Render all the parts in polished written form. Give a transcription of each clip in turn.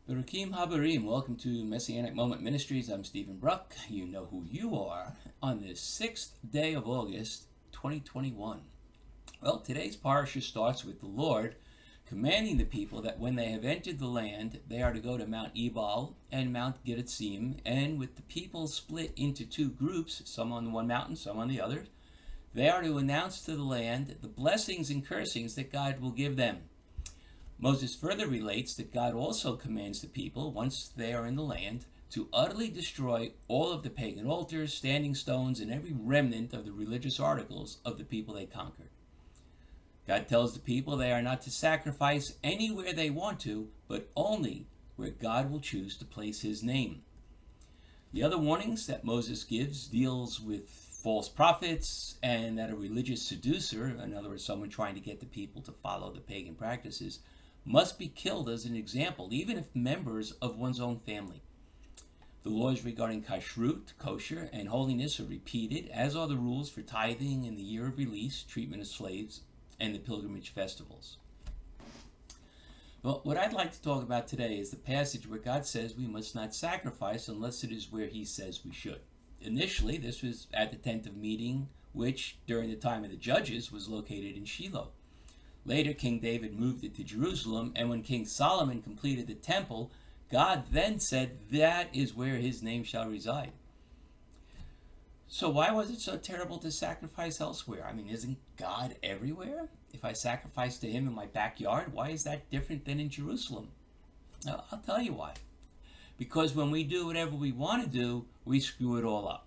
Baruchim Habarim, welcome to Messianic Moment Ministries. I'm Stephen Bruck. You know who you are on this 6th day of August, 2021. Well, today's parashah starts with the Lord commanding the people that when they have entered the land, they are to go to Mount Ebal and Mount Gerizim, and with the people split into two groups, some on one mountain, some on the other, they are to announce to the land the blessings and cursings that God will give them. Moses further relates that God also commands the people, once they are in the land, to utterly destroy all of the pagan altars, standing stones, and every remnant of the religious articles of the people they conquered. God tells the people they are not to sacrifice anywhere they want to, but only where God will choose to place his name. The other warnings that Moses gives deals with false prophets, and that a religious seducer, in other words, someone trying to get the people to follow the pagan practices, must be killed as an example, even if members of one's own family. The laws regarding kashrut, kosher, and holiness are repeated, as are the rules for tithing and the year of release, treatment of slaves, and the pilgrimage festivals. Well, what I'd like to talk about today is the passage where God says we must not sacrifice unless it is where he says we should. Initially, this was at the tent of meeting, which during the time of the judges was located in Shiloh. Later, King David moved it to Jerusalem, and when King Solomon completed the temple, God then said, that is where his name shall reside. So why was it so terrible to sacrifice elsewhere? I mean, isn't God everywhere? If I sacrifice to him in my backyard, why is that different than in Jerusalem? Now, I'll tell you why. Because when we do whatever we want to do, we screw it all up.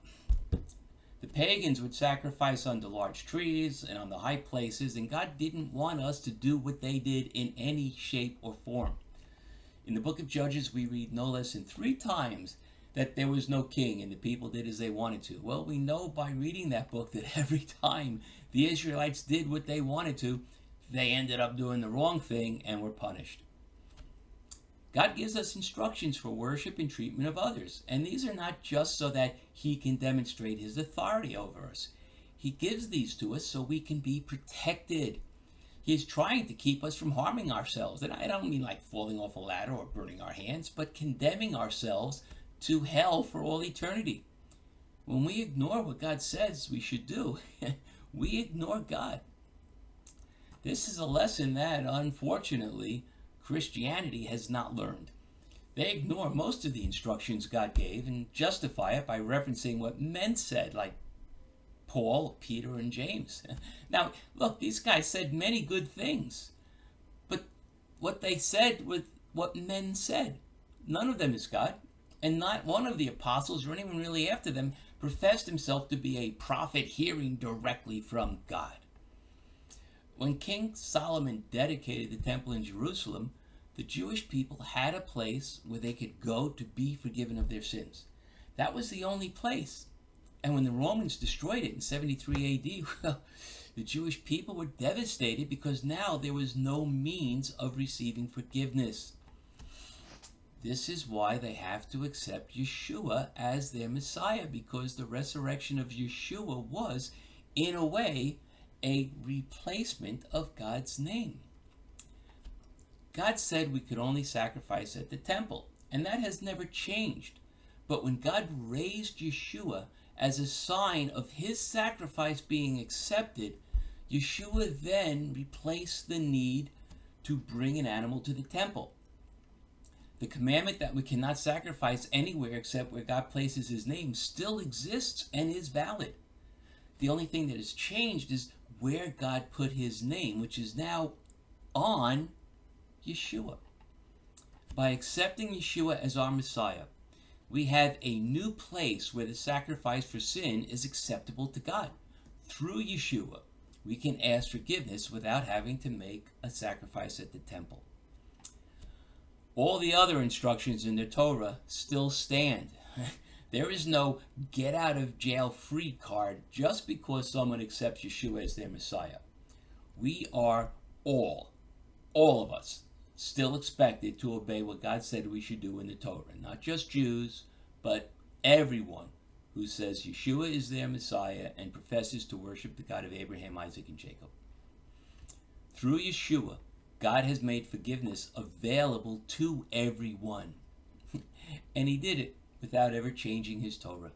The pagans would sacrifice under large trees and on the high places, and God didn't want us to do what they did in any shape or form. In the book of Judges, we read no less than 3 times that there was no king and the people did as they wanted to. Well, we know by reading that book that every time the Israelites did what they wanted to, they ended up doing the wrong thing and were punished. God gives us instructions for worship and treatment of others, and these are not just so that he can demonstrate his authority over us. He gives these to us so we can be protected. He's trying to keep us from harming ourselves, and I don't mean like falling off a ladder or burning our hands, but condemning ourselves to hell for all eternity. When we ignore what God says we should do, we ignore God. This is a lesson that, unfortunately, Christianity has not learned. They ignore most of the instructions God gave and justify it by referencing what men said, like Paul, Peter, and James. Now, look, these guys said many good things, but what they said was what men said. None of them is God, and not one of the apostles or anyone really after them professed himself to be a prophet hearing directly from God. When King Solomon dedicated the temple in Jerusalem, the Jewish people had a place where they could go to be forgiven of their sins. That was the only place. And when the Romans destroyed it in 73 AD, well, the Jewish people were devastated because now there was no means of receiving forgiveness. This is why they have to accept Yeshua as their Messiah, because the resurrection of Yeshua was, in a way, a replacement of God's name. God said we could only sacrifice at the temple, and that has never changed. But when God raised Yeshua as a sign of his sacrifice being accepted, Yeshua then replaced the need to bring an animal to the temple. The commandment that we cannot sacrifice anywhere except where God places his name still exists and is valid. The only thing that has changed is where God put his name, which is now on Yeshua. By accepting Yeshua as our Messiah, we have a new place where the sacrifice for sin is acceptable to God. Through Yeshua, we can ask forgiveness without having to make a sacrifice at the temple. All the other instructions in the Torah still stand. There is no get out of jail free card just because someone accepts Yeshua as their Messiah. We are all of us, still expected to obey what God said we should do in the Torah. Not just Jews, but everyone who says Yeshua is their Messiah and professes to worship the God of Abraham, Isaac, and Jacob. Through Yeshua, God has made forgiveness available to everyone. And he did it without ever changing his Torah.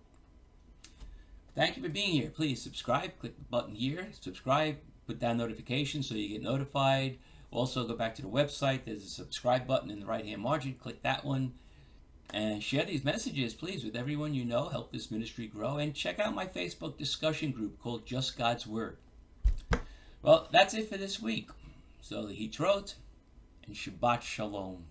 Thank you for being here. Please subscribe. Click the button here. Subscribe. Put down notifications so you get notified. Also, go back to the website. There's a subscribe button in the right-hand margin. Click that one. And share these messages, please, with everyone you know. Help this ministry grow. And check out my Facebook discussion group called Just God's Word. Well, that's it for this week. So, Hitrot and Shabbat Shalom.